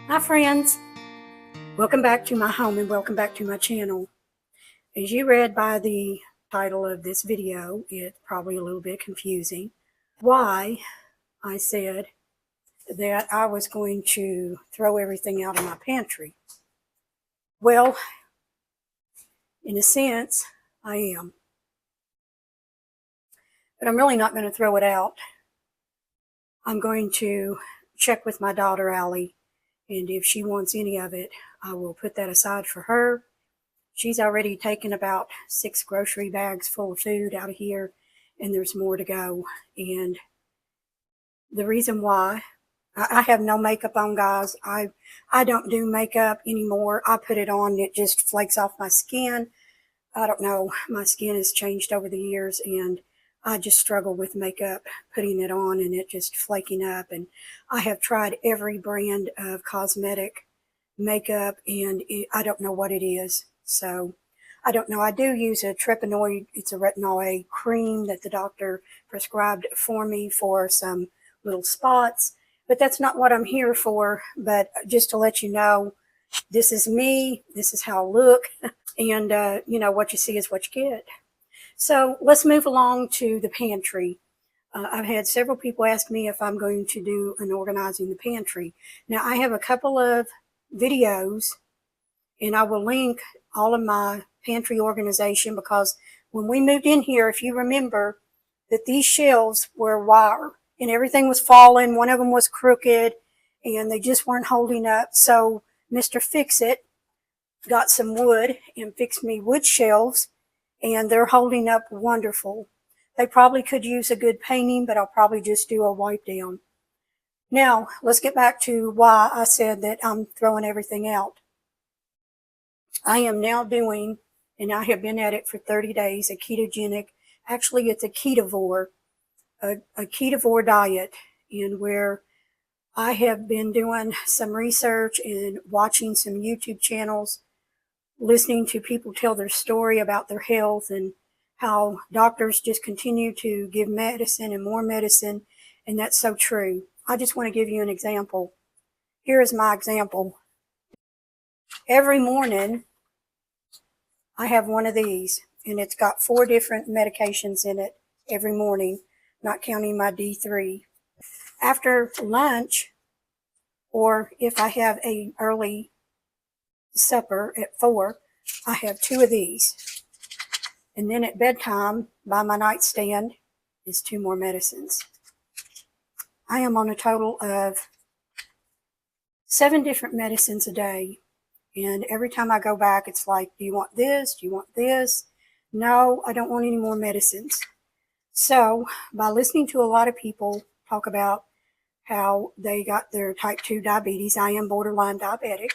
Hi friends, welcome back to my home and welcome back to my channel. As you read by the title of this video, it's probably a little bit confusing why I said that I was going to throw everything out of my pantry. Well, in a sense, I am. But I'm really not going to throw it out. I'm going to check with my daughter, Allie, and if she wants any of it, I will put that aside for her. She's already taken about 6 grocery bags full of food out of here, and there's more to go. And the reason why, I have no makeup on, guys. I don't do makeup anymore. I put it on, it just flakes off my skin. I don't know, my skin has changed over the years, and I just struggle with makeup, putting it on and it just flaking up. And I have tried every brand of cosmetic makeup, and I don't know what it is. So I don't know. I do use a trypanoid. It's a retinol A cream that the doctor prescribed for me for some little spots, but that's not what I'm here for. But just to let you know, this is me. This is how I look. And, you know, what you see is what you get. So let's move along to the pantry. I've had several people ask me if I'm going to do an organizing the pantry. Now, I have a couple of videos, and I will link all of my pantry organization, because when we moved in here, if you remember, that these shelves were wire and everything was falling. One of them was crooked and they just weren't holding up. So Mr. Fix-It got some wood and fixed me wood shelves, and they're holding up wonderful. They probably could use a good painting, but I'll probably just do a wipe down. Now, let's get back to why I said that I'm throwing everything out. I am now doing, and I have been at it for 30 days, a ketogenic, actually it's a ketovore, a ketovore diet, in where I have been doing some research and watching some YouTube channels, listening to people tell their story about their health and how doctors just continue to give medicine and more medicine, and that's so true. I just want to give you an example. Here is my example. Every morning, I have one of these, and it's got 4 different medications in it every morning, not counting my D3. After lunch, or if I have a early supper at 4, I have 2 of these. And then at bedtime, by my nightstand, is 2 more medicines. I am on a total of 7 different medicines a day. And every time I go back, it's like, do you want this? Do you want this? No, I don't want any more medicines. So by listening to a lot of people talk about how they got their type 2 diabetes, I am borderline diabetic,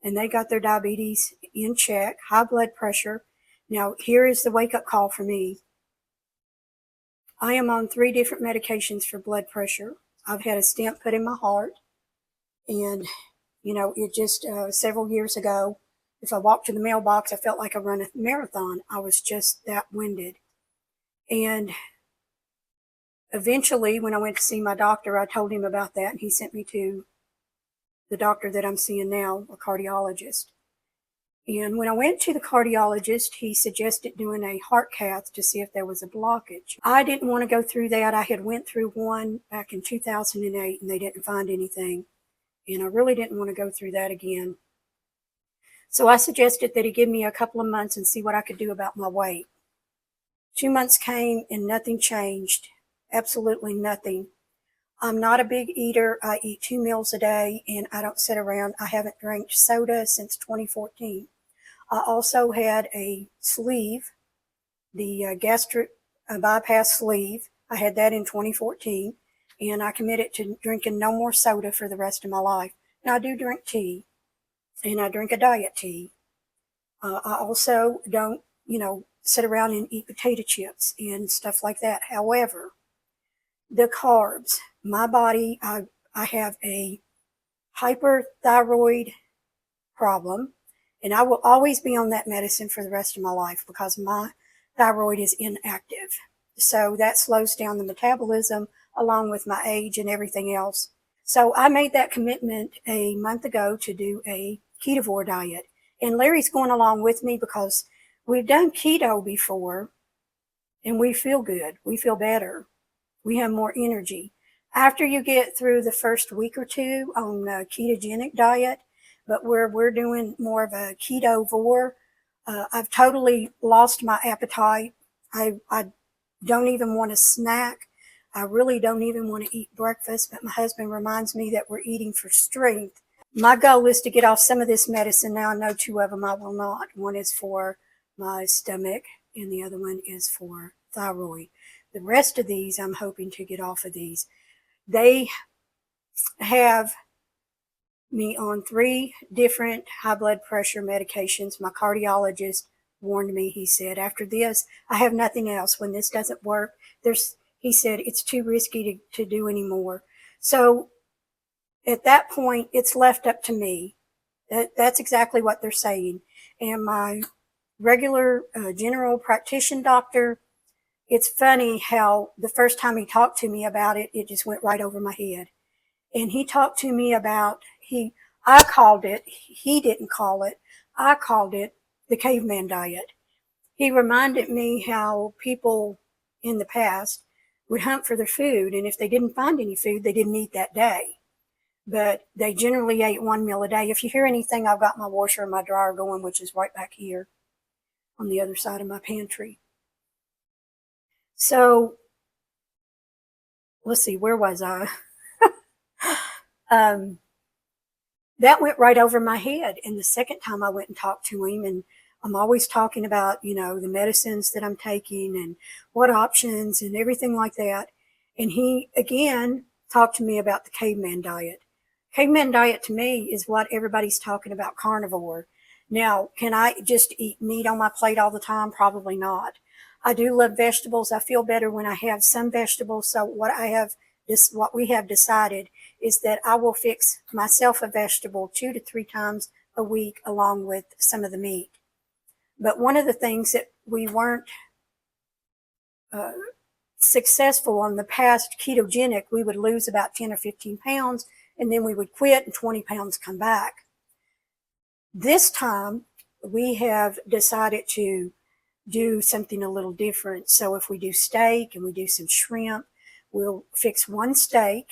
and they got their diabetes in check, high blood pressure. Now, here is the wake-up call for me. I am on 3 different medications for blood pressure. I've had a stent put in my heart, and, you know, it just, several years ago, if I walked to the mailbox, I felt like I run a marathon. I was just that winded. And eventually, when I went to see my doctor, I told him about that, and he sent me to the doctor that I'm seeing now, a cardiologist. And when I went to the cardiologist, he suggested doing a heart cath to see if there was a blockage. I didn't want to go through that. I had went through one back in 2008, and they didn't find anything. And I really didn't want to go through that again. So I suggested that he give me a couple of months and see what I could do about my weight. 2 months came and nothing changed. Absolutely nothing. I'm not a big eater. I eat 2 meals a day, and I don't sit around. I haven't drank soda since 2014. I also had a sleeve, the gastric bypass sleeve. I had that in 2014, and I committed to drinking no more soda for the rest of my life. Now, I do drink tea, and I drink a diet tea. I also don't, you know, sit around and eat potato chips and stuff like that. However, the carbs, my body, I have a hyperthyroid problem, and I will always be on that medicine for the rest of my life because my thyroid is inactive. So that slows down the metabolism along with my age and everything else. So I made that commitment a month ago to do a ketovore diet. And Larry's going along with me because we've done keto before and we feel good. We feel better. We have more energy. After you get through the first week or two on a ketogenic diet, but where we're doing more of a ketovore, I've totally lost my appetite. I don't even want to snack. I really don't even want to eat breakfast, but my husband reminds me that we're eating for strength. My goal is to get off some of this medicine. Now I know two of them I will not. One is for my stomach and the other one is for thyroid. The rest of these, I'm hoping to get off of these. They have me on 3 different high blood pressure medications. My cardiologist warned me. He said, after this, I have nothing else. When this doesn't work, he said, it's too risky to do anymore. So at that point, it's left up to me. That's exactly what they're saying. And my regular general practitioner doctor, it's funny how the first time he talked to me about it, it just went right over my head. And he talked to me about, I called it, he didn't call it, I called it the caveman diet. He reminded me how people in the past would hunt for their food, and if they didn't find any food, they didn't eat that day. But they generally ate 1 meal a day. If you hear anything, I've got my washer and my dryer going, which is right back here on the other side of my pantry. So, let's see, where was I? That went right over my head. And the second time I went and talked to him, and I'm always talking about, the medicines that I'm taking and what options and everything like that. And he, again, talked to me about the caveman diet. Caveman diet to me is what everybody's talking about, carnivore. Now, can I just eat meat on my plate all the time? Probably not. I do love vegetables. I feel better when I have some vegetables. So what we have decided is that I will fix myself a vegetable 2 to 3 times a week along with some of the meat. But one of the things that we weren't successful on the past ketogenic, we would lose about 10 or 15 pounds and then we would quit and 20 pounds come back. This time we have decided to do something a little different. So if we do steak and we do some shrimp, we'll fix 1 steak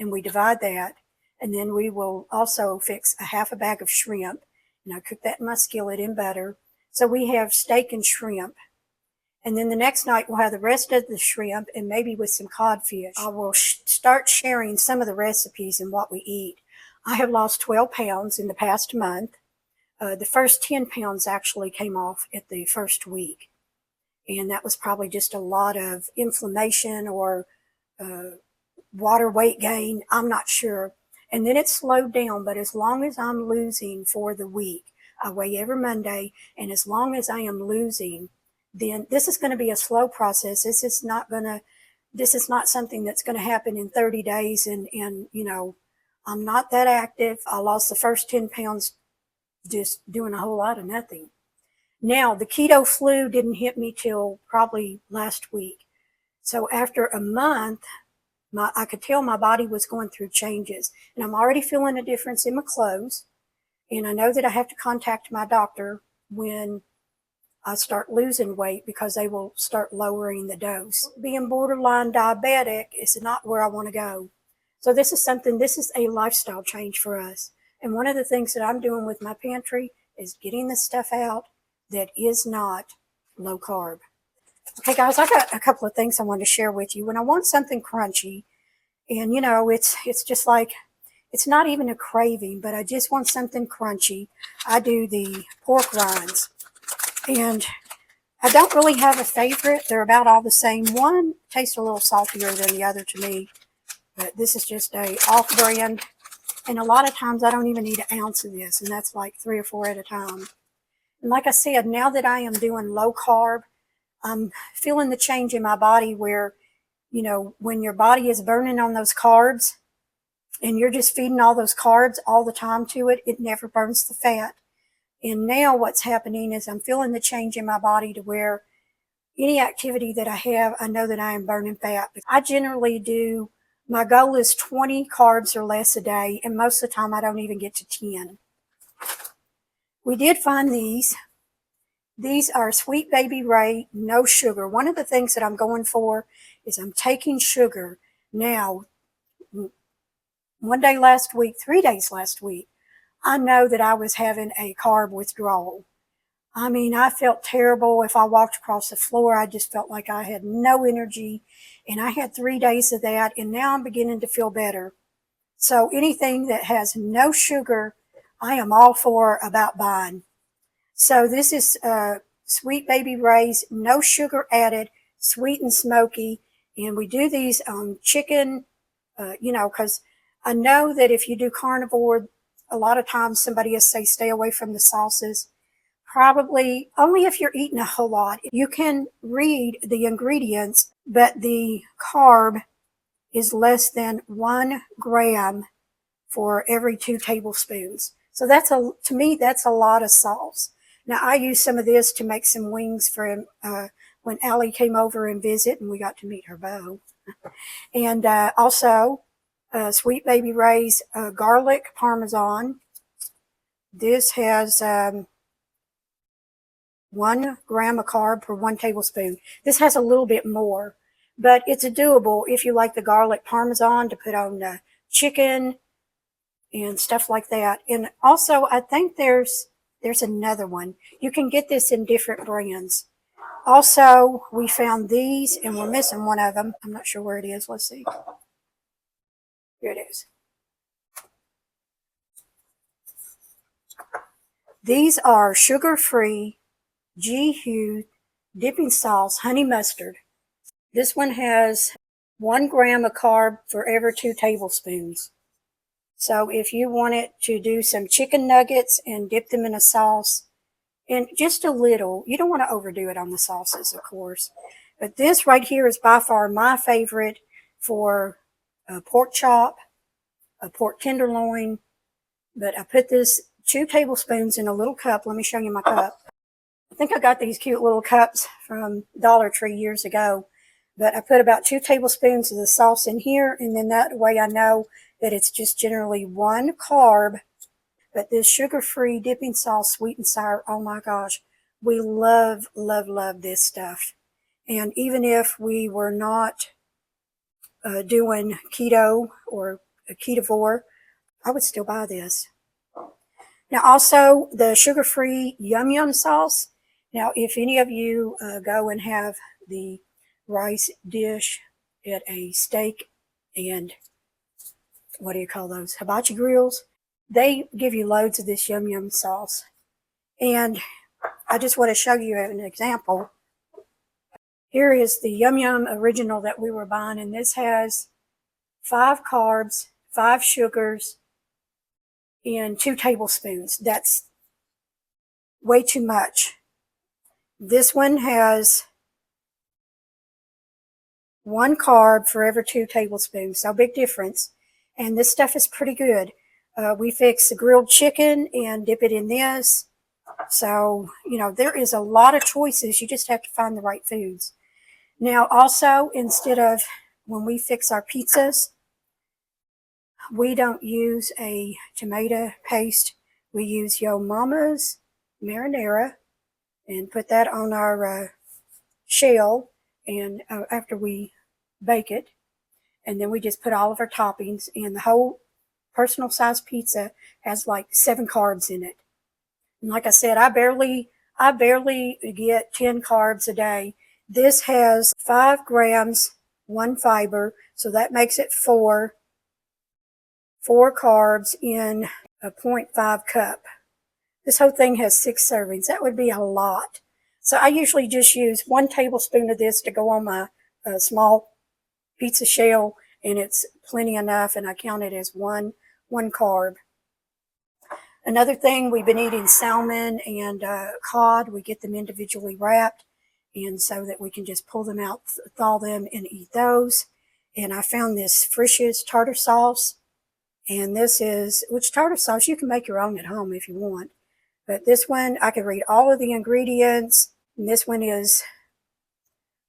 and we divide that. And then we will also fix a half a bag of shrimp. And I cook that in my skillet in butter. So we have steak and shrimp. And then the next night we'll have the rest of the shrimp and maybe with some codfish. I will start sharing some of the recipes and what we eat. I have lost 12 pounds in the past month. The first 10 pounds actually came off at the first week. And that was probably just a lot of inflammation or water weight gain. I'm not sure. And then it slowed down. But as long as I'm losing for the week, I weigh every Monday. And as long as I am losing, then this is going to be a slow process. This is not something that's going to happen in 30 days. And I'm not that active. I lost the first 10 pounds just doing a whole lot of nothing. Now, the keto flu didn't hit me till probably last week. So after a month, I could tell my body was going through changes. And I'm already feeling a difference in my clothes. And I know that I have to contact my doctor when I start losing weight because they will start lowering the dose. Being borderline diabetic is not where I want to go. So this is a lifestyle change for us. And one of the things that I'm doing with my pantry is getting the stuff out that is not low carb. Okay, guys, I got a couple of things I want to share with you. When I want something crunchy, and it's just like, it's not even a craving, but I just want something crunchy, I do the pork rinds. And I don't really have a favorite. They're about all the same. One tastes a little saltier than the other to me, but this is just a off-brand. And a lot of times I don't even need an ounce of this, and that's like 3 or 4 at a time. And like I said, now that I am doing low carb, I'm feeling the change in my body where, when your body is burning on those carbs and you're just feeding all those carbs all the time to it, it never burns the fat. And now what's happening is I'm feeling the change in my body to where any activity that I have, I know that I am burning fat. I generally do My goal is 20 carbs or less a day, and most of the time I don't even get to 10. We did find these. These are Sweet Baby Ray, no sugar. One of the things that I'm going for is I'm taking sugar. Now, 1 day last week, 3 days last week, I know that I was having a carb withdrawal. I mean, I felt terrible. If I walked across the floor, I just felt like I had no energy. And I had 3 days of that, and now I'm beginning to feel better. So anything that has no sugar, I am all for about buying. So this is Sweet Baby Ray's, no sugar added, sweet and smoky. And we do these on chicken, because I know that if you do carnivore, a lot of times somebody will say stay away from the sauces. Probably only if you're eating a whole lot. You can read the ingredients, but the carb is less than 1 gram for every 2 tablespoons. So to me, that's a lot of sauce. Now I used some of this to make some wings for when Allie came over and visit, and we got to meet her beau. And also, Sweet Baby Ray's garlic parmesan. This has 1 gram of carb per 1 tablespoon. This has a little bit more, but it's doable if you like the garlic parmesan to put on chicken and stuff like that. And also, I think there's another one. You can get this in different brands. Also, we found these, and we're missing one of them. I'm not sure where it is. Let's see. Here it is. These are sugar-free G-Hue dipping sauce, honey mustard. This one has 1 gram of carb for every 2 tablespoons. So if you wanted to do some chicken nuggets and dip them in a sauce, and just a little, you don't want to overdo it on the sauces, of course. But this right here is by far my favorite for a pork chop, a pork tenderloin. But I put this 2 tablespoons in a little cup. Let me show you my cup. I think I got these cute little cups from Dollar Tree years ago. But I put about 2 tablespoons of the sauce in here, and then that way I know that it's just generally 1 carb. But this sugar-free dipping sauce, sweet and sour, oh my gosh, we love, love, love this stuff. And even if we were not doing keto or a ketovore, I would still buy this. Now also the sugar-free Yum Yum sauce. Now if any of you go and have the rice dish at a steak and what do you call those, hibachi grills, they give you loads of this Yum Yum sauce. And I just want to show you an example. Here is the Yum Yum original that we were buying, and this has 5 carbs, 5 sugars, and 2 tablespoons. That's way too much. This one has 1 carb for every 2 tablespoons, so big difference. And this stuff is pretty good. We fix the grilled chicken and dip it in this. So, there is a lot of choices. You just have to find the right foods. Now, also, instead of when we fix our pizzas, we don't use a tomato paste. We use Yo Mama's marinara and put that on our shell and after we bake it. And then we just put all of our toppings, and the whole personal size pizza has like 7 carbs in it. And like I said, I barely get 10 carbs a day. This has 5 grams, 1 fiber, so that makes it 4 carbs in a 0.5 cup. This whole thing has 6 servings. That would be a lot. So I usually just use 1 tablespoon of this to go on my small pizza shell, and it's plenty enough, and I count it as one carb. Another thing, we've been eating salmon and cod. We get them individually wrapped, and so that we can just pull them out, thaw them, and eat those. And I found this Frisch's tartar sauce, and which tartar sauce, you can make your own at home if you want. But this one, I can read all of the ingredients, and this one is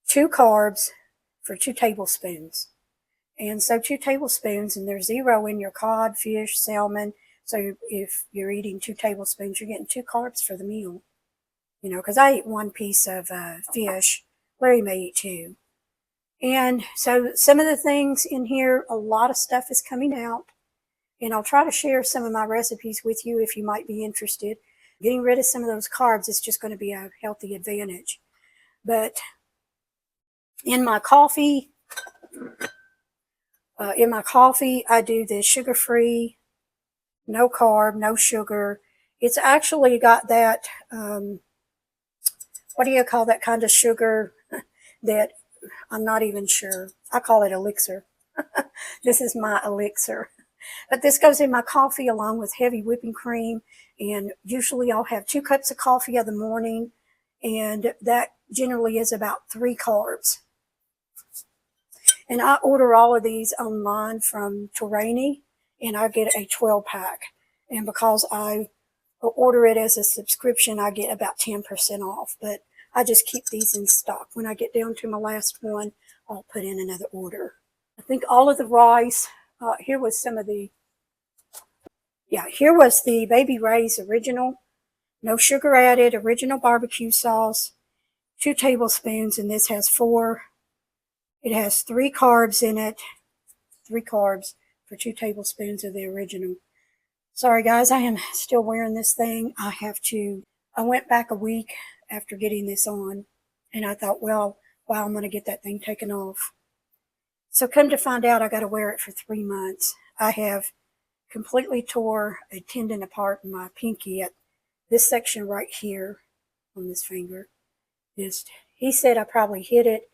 2 carbs for 2 tablespoons. And so 2 tablespoons, and there's 0 in your cod, fish, salmon. So if you're eating 2 tablespoons, you're getting 2 carbs for the meal. You know, because I eat 1 piece of fish. Larry may eat 2. And so some of the things in here, a lot of stuff is coming out. And I'll try to share some of my recipes with you if you might be interested. Getting rid of some of those carbs is just going to be a healthy advantage. But in my coffee, I do the sugar-free, no carb, no sugar. It's actually got that, what do you call that kind of sugar that I'm not even sure. I call it elixir. This is my elixir. But this goes in my coffee along with heavy whipping cream. And usually I'll have 2 cups of coffee in the morning. And that generally is about 3 carbs. And I order all of these online from Terrainy, and I get a 12-pack. And because I order it as a subscription, I get about 10% off. But I just keep these in stock. When I get down to my last one, I'll put in another order. I think all of the rice, here was the Baby Ray's original, no sugar added, original barbecue sauce, 2 tablespoons, and this has 4. It has 3 carbs in it, 3 carbs for 2 tablespoons of the original. Sorry guys, I am still wearing this thing. I went back a week after getting this on, and I thought, well, wow, I'm going to get that thing taken off. So come to find out, I got to wear it for 3 months. I have completely tore a tendon apart in my pinky at this section right here on this finger. He said I probably hit it.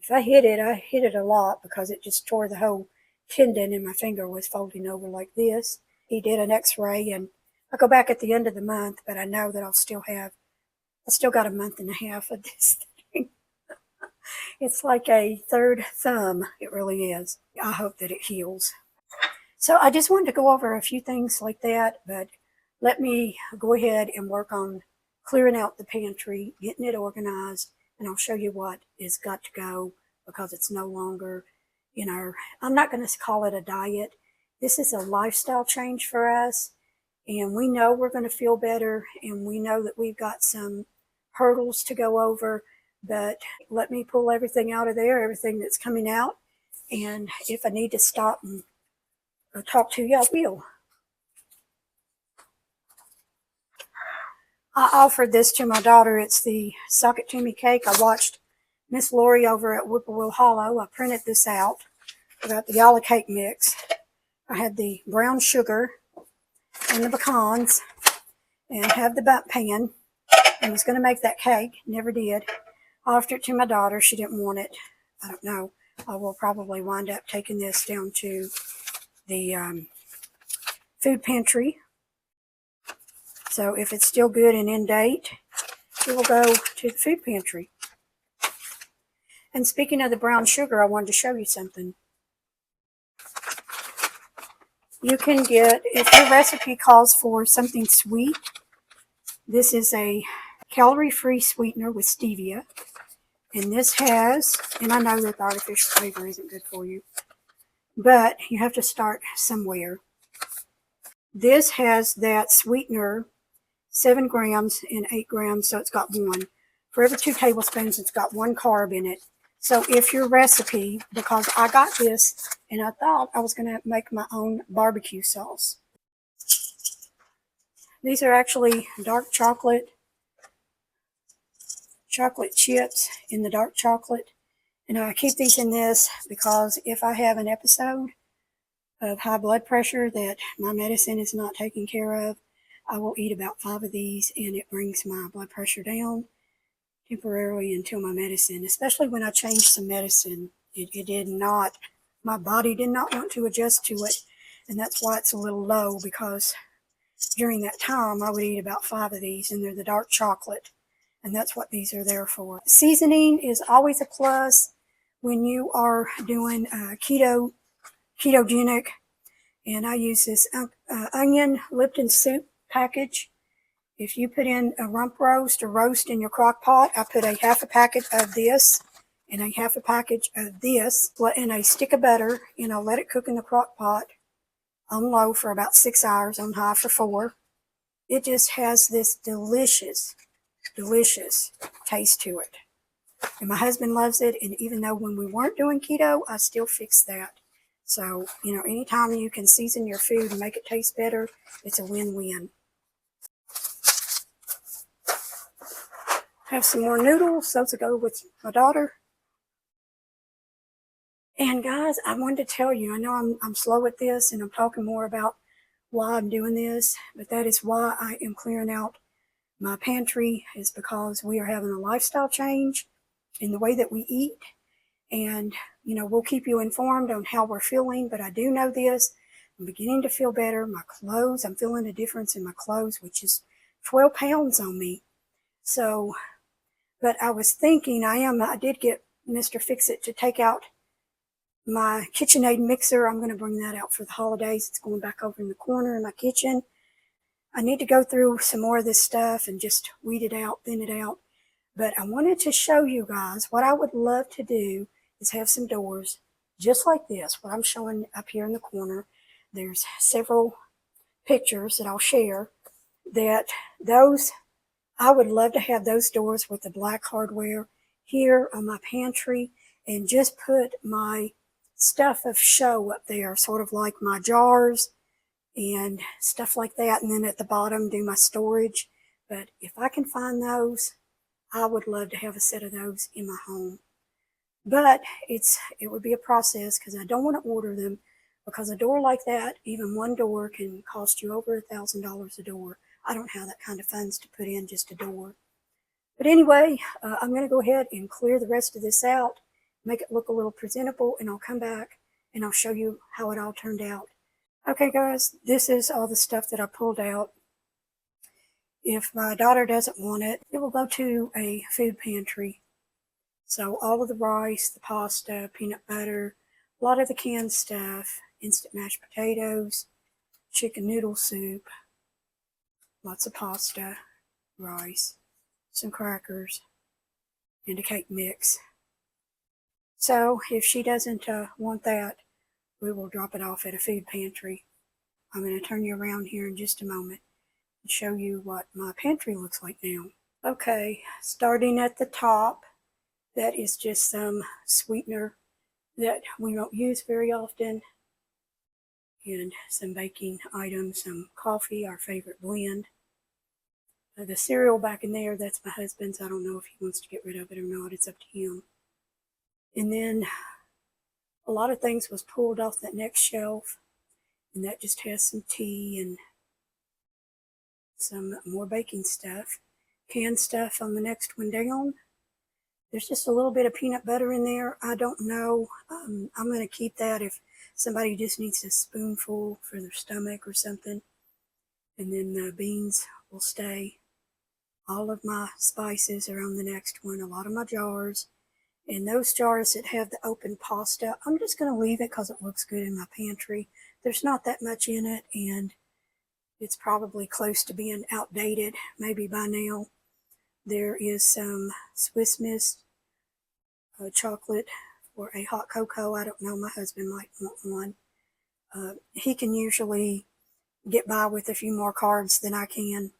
If I hit it a lot because it just tore the whole tendon and my finger was folding over like this. He did an x-ray, and I go back at the end of the month, but I know that I still got a month and a half of this thing. It's like a third thumb. It really is. I hope that it heals. So I just wanted to go over a few things like that, but let me go ahead and work on clearing out the pantry, getting it organized, and I'll show you what is got to go because it's no longer I'm not going to call it a diet. This is a lifestyle change for us, and we know we're going to feel better, and we know that we've got some hurdles to go over, but let me pull everything out of there, everything that's coming out, and if I need to stop and talk to you, I will. I offered this to my daughter. It's the Sock It To Me cake. I watched Miss Lori over at Whippoorwill Hollow. I printed this out. I got the yellow cake mix. I had the brown sugar and the pecans and have the bundt pan. I was going to make that cake. Never did. I offered it to my daughter. She didn't want it. I don't know. I will probably wind up taking this down to the food pantry. So if it's still good and in date, it will go to the food pantry. And speaking of the brown sugar, I wanted to show you something. You can get, if your recipe calls for something sweet, this is a calorie-free sweetener with stevia. And this has, and I know that the artificial flavor isn't good for you, but you have to start somewhere. This has that sweetener, 7 grams and 8 grams, so it's got 1. For every 2 tablespoons, it's got 1 carb in it. So if your recipe, because I got this and I thought I was going to make my own barbecue sauce. These are actually dark chocolate chips in the dark chocolate. And I keep these in this because if I have an episode of high blood pressure that my medicine is not taking care of, I will eat about 5 of these, and it brings my blood pressure down temporarily until my medicine, especially when I changed some medicine, it did not, my body did not want to adjust to it, and that's why it's a little low, because during that time I would eat about 5 of these, and they're the dark chocolate, and that's what these are there for. Seasoning is always a plus when you are doing ketogenic, and I use this onion Lipton soup package. If you put in a rump roast or roast in your crock pot, I put a half a packet of this and a half a package of this and a stick of butter, and I'll let it cook in the crock pot on low for about 6 hours, on high for 4. It just has this delicious, delicious taste to it. And my husband loves it, and even though when we weren't doing keto, I still fixed that. So, anytime you can season your food and make it taste better, it's a win-win. Have some more noodles. Those will go with my daughter. And guys, I wanted to tell you, I know I'm slow at this, and I'm talking more about why I'm doing this, but that is why I am clearing out my pantry, is because we are having a lifestyle change in the way that we eat. And, we'll keep you informed on how we're feeling, but I do know this. I'm beginning to feel better. My clothes, I'm feeling a difference in my clothes, which is 12 pounds on me. So, but I was thinking, I did get Mr. Fix-It to take out my KitchenAid mixer. I'm going to bring that out for the holidays. It's going back over in the corner in my kitchen. I need to go through some more of this stuff and just weed it out, thin it out. But I wanted to show you guys what I would love to do is have some doors just like this, what I'm showing up here in the corner. There's several pictures that I'll share that I would love to have those doors with the black hardware here on my pantry, and just put my stuff of show up there, sort of like my jars and stuff like that, and then at the bottom do my storage. But if I can find those, I would love to have a set of those in my home. But it would be a process, because I don't want to order them, because a door like that, even one door, can cost you over $1,000 a door. I don't have that kind of funds to put in just a door. But anyway, I'm going to go ahead and clear the rest of this out, make it look a little presentable, and I'll come back and I'll show you how it all turned out. Okay guys, this is all the stuff that I pulled out. If my daughter doesn't want it, it will go to a food pantry. So all of the rice, the pasta, peanut butter, a lot of the canned stuff, instant mashed potatoes, chicken noodle soup, lots of pasta, rice, some crackers, and a cake mix. So if she doesn't want that, we will drop it off at a food pantry. I'm going to turn you around here in just a moment and show you what my pantry looks like now. Okay, starting at the top, that is just some sweetener that we don't use very often, and some baking items, some coffee, our favorite blend. The cereal back in there, that's my husband's. I don't know if he wants to get rid of it or not. It's up to him. And then a lot of things was pulled off that next shelf, and that just has some tea and some more baking stuff. Canned stuff on the next one down. There's just a little bit of peanut butter in there. I don't know. I'm going to keep that if somebody just needs a spoonful for their stomach or something. And then the beans will stay. All of my spices are on the next one. A lot of my jars. And those jars that have the open pasta, I'm just going to leave it because it looks good in my pantry. There's not that much in it, and it's probably close to being outdated, maybe by now. There is some Swiss Miss chocolate or a hot cocoa. I don't know, my husband might want one. He can usually get by with a few more carbs than I can.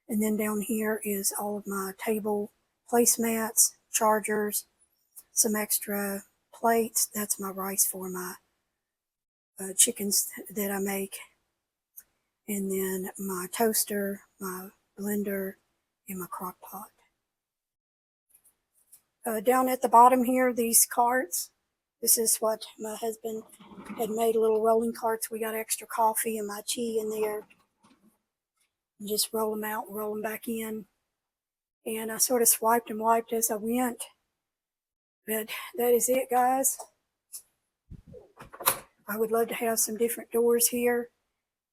And then down here is all of my table placemats, chargers, some extra plates. That's my rice for my chickens that I make. And then my toaster, my blender, and my crock pot. Down at the bottom here, these carts. This is what my husband had made, little rolling carts. We got extra coffee and my tea in there. And just roll them out, roll them back in. And I sort of swiped and wiped as I went. But that is it, guys. I would love to have some different doors here,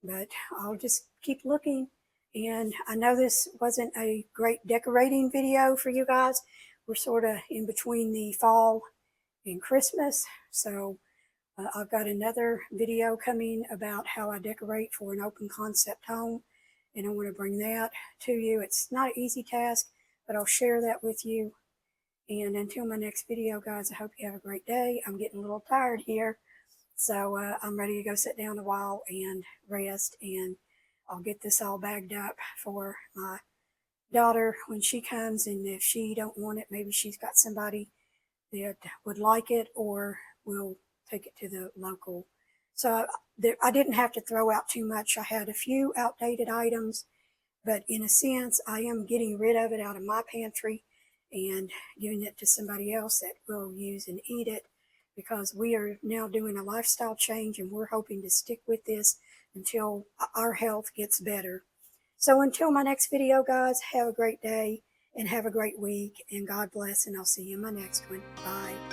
but I'll just keep looking. And I know this wasn't a great decorating video for you guys. We're sort of in between the fall and Christmas, so I've got another video coming about how I decorate for an open concept home, and I want to bring that to you. It's not an easy task, but I'll share that with you. And until my next video, guys, I hope you have a great day. I'm getting a little tired here, so I'm ready to go sit down a while and rest, and I'll get this all bagged up for my daughter when she comes, and if she don't want it, maybe she's got somebody that would like it, or we'll take it to the local. So I didn't have to throw out too much. I had a few outdated items, but in a sense, I am getting rid of it out of my pantry and giving it to somebody else that will use and eat it, because we are now doing a lifestyle change and we're hoping to stick with this until our health gets better. So until my next video, guys, have a great day and have a great week, and God bless, and I'll see you in my next one. Bye.